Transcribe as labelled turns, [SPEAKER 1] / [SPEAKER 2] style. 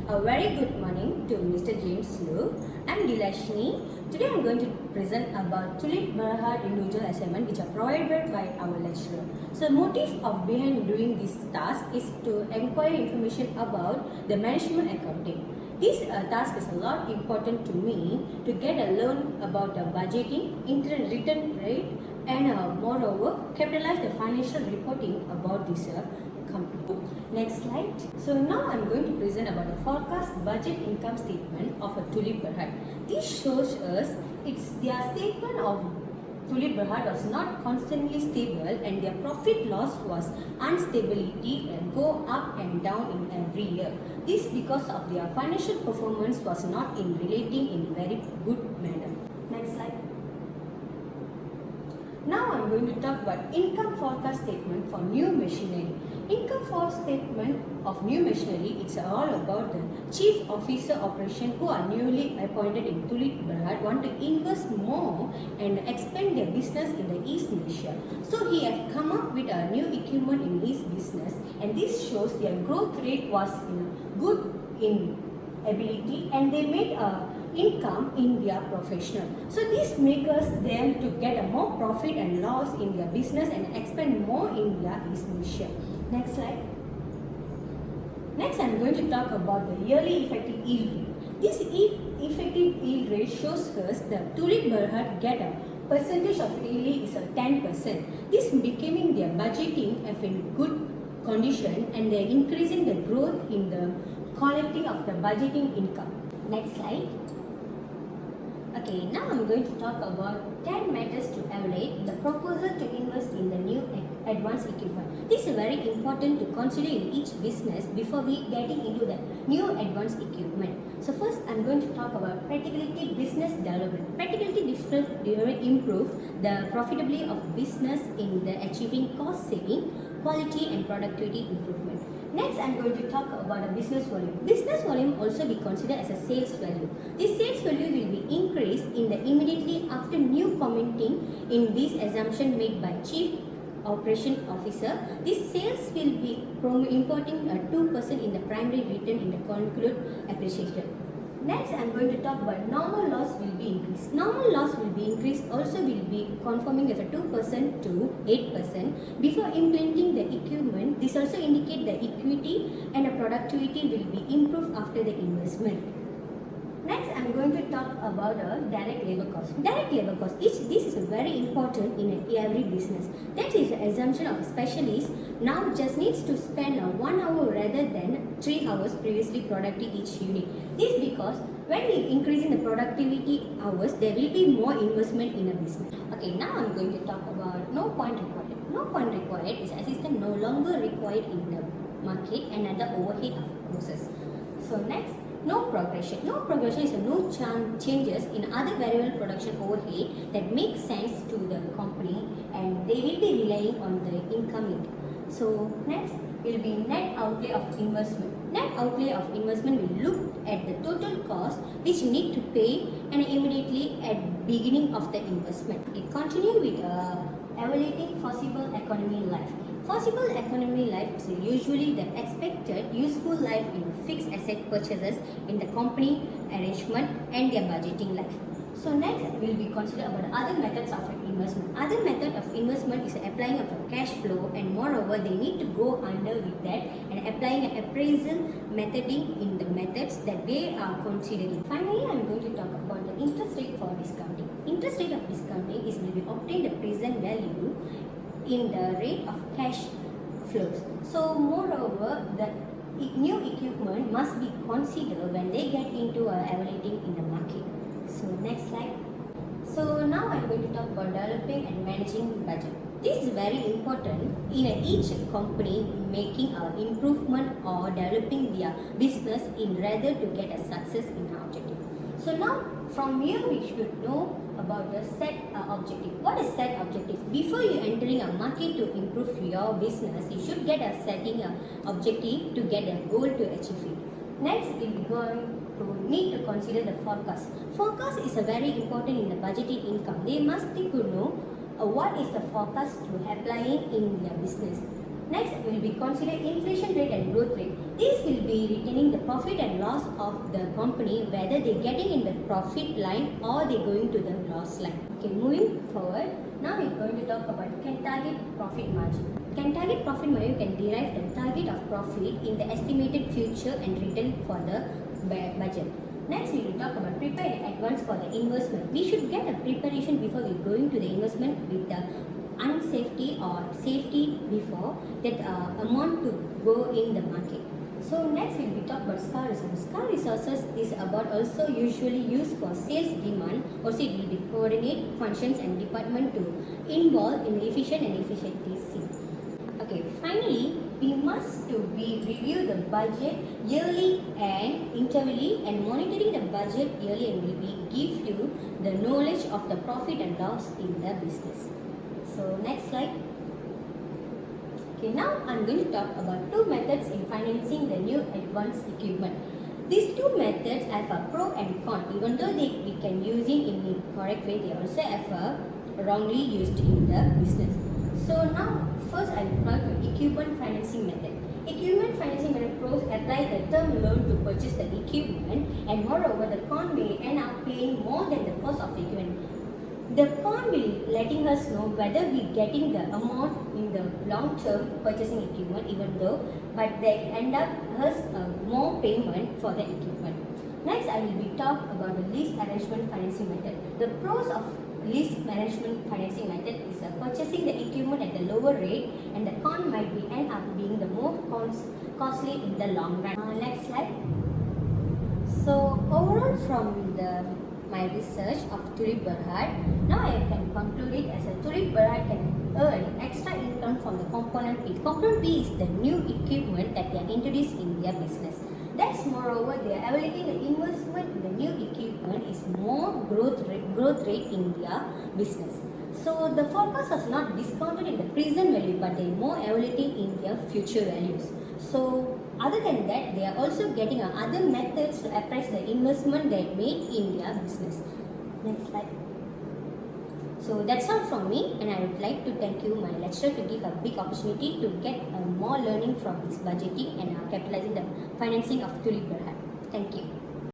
[SPEAKER 1] A very good morning to Mr. James Liu. I'm Dilashni. Today I'm going to present about Tulip Berhad individual assignment which are provided by our lecturer. So motive of behind doing this task is to inquire information about the management accounting. This task is a lot important to me to get a learn about the budgeting, internal return rate, and moreover capitalize the financial reporting about this company. Next slide. So now I'm going to present about the forecast budget income statement of a Tulip Berhad. This shows us it's their statement of Tulip Berhad was not constantly stable and their profit loss was instability and go up and down in every year. This because of their financial performance was not in relating in very good manner. Next slide. Now I'm going to talk about income forecast statement for new machinery. Income forecast statement of new machinery, it's all about the chief officer operation who are newly appointed in Tulip Berhad want to invest more and expand their business in the East Malaysia. So he has come up with a new equipment in his business, and this shows their growth rate was good in ability and they made a income in their professional. So this makes them to get a more profit and loss in their business and expand more in their East Malaysia. Next slide. Next I'm going to talk about the yearly effective yield rate. This effective yield rate shows us that Tulip Berhad get a percentage of yearly is a 10%. This becoming their budgeting of in good condition and they're increasing the growth in the collecting of the budgeting income. Next slide. Okay, now I'm going to talk about 10 methods to evaluate the proposal to invest in the new advanced equipment. This is very important to consider in each business before we getting into the new advanced equipment. So first I'm going to talk about practicality business development. Practicality development improve the profitability of business in the achieving cost saving, quality and productivity improvement. Next, I'm going to talk about a business volume. Business volume also be considered as a sales value. This sales value will be increased in the immediately after new commenting in this assumption made by Chief Operation Officer. This sales will be importing 2% in the primary return in the conclude appreciation. Next, I'm going to talk about normal loss will be increased. Normal loss will be increased also will be conforming as a 2% to 8%. Before implementing the equipment, this also indicate the equity and the productivity will be improved after the investment. Next, I'm going to talk about a direct labor cost. Direct labor cost, this is very important in every business. That is the assumption of a specialist now just needs to spend 1 hour rather than 3 hours previously productive each unit. This because when we increasing the productivity hours, there will be more investment in a business. Okay, now I'm going to talk about no point required. No point required is assistant no longer required in the market and other overhead of process. So next, no progression. No progression is no changes in other variable production overhead that make sense to the company and they will be relying on the income. So next will be net outlay of investment. Net outlay of investment will look at the total cost which need to pay and immediately at beginning of the investment. Okay, continue with evaluating possible economy life. Possible economy life is usually the expected useful life in fixed asset purchases in the company arrangement and their budgeting life. So next will be considered about other methods of investment. Other method of investment is applying of a cash flow and moreover they need to go under with that and applying an appraisal methoding in the methods that they are considering. Finally, I'm going to talk about the interest rate for discounting. Interest rate of discounting is will be obtain the present value in the rate of cash flows. So moreover, the new equipment must be considered when they get into evaluating in the market. So next slide. So now I'm going to talk about developing and managing budget. This is very important in each company making an improvement or developing their business in rather to get a success in our objective. So now from here we should know about the set objective. What is set objective? Before you entering a market to improve your business, you should get a setting objective to get a goal to achieve it. Next, we are going to need to consider the forecast. Forecast is a very important in the budgeting income. They must think to know what is the forecast to applying in their business. Next will be consider inflation rate and growth rate. These will be retaining the profit and loss of the company, whether they getting in the profit line or they going to the loss line. Okay, moving forward. Now we're going to talk about can target profit margin. Can target profit margin can derive the target of profit in the estimated future and return for the budget. Next, we will talk about prepare in advance for the investment. We should get a preparation before we going to the investment with the unsafety or safety before that amount to go in the market. So next we will talk about scar resources. Scar resources is about also usually used for sales demand. Also it will be coordinate functions and department to involve in efficient and efficiency. Okay, finally we must to be review the budget yearly and intervally and monitoring the budget yearly and will be give you the knowledge of the profit and loss in the business. So next slide. Okay, now I'm going to talk about two methods in financing the new advanced equipment. These two methods have a pro and con. Even though we can use it in the correct way, they also have a wrongly used in the business. So now first I will talk about equipment financing method. Equipment financing method pros apply the term loan to purchase the equipment, and moreover the con may end up paying more than the cost of the equipment. The con will letting us know whether we getting the amount in the long term purchasing equipment even though, but they end up us more payment for the equipment. Next I will be talk about the lease arrangement financing method. The pros of lease management financing method is purchasing the equipment at the lower rate, and the con might be end up being the more costly in the long run. Next slide. So overall from my research of Tulip Berhad, now I can conclude it as a Tulip Berhad can earn extra income from the component P. Component P is the new equipment that they are introduced in their business. That's moreover, they are evaluating the investment in the new equipment is more growth rate in their business. So the forecast was not discounted in the present value, but they are more evaluating in their future values. So other than that, they are also getting other methods to appraise the investment they made in their business. Next slide. So that's all from me, and I would like to thank you, my lecturer, to give a big opportunity to get more learning from this budgeting and capitalizing the financing of Tulip Berhad. Thank you.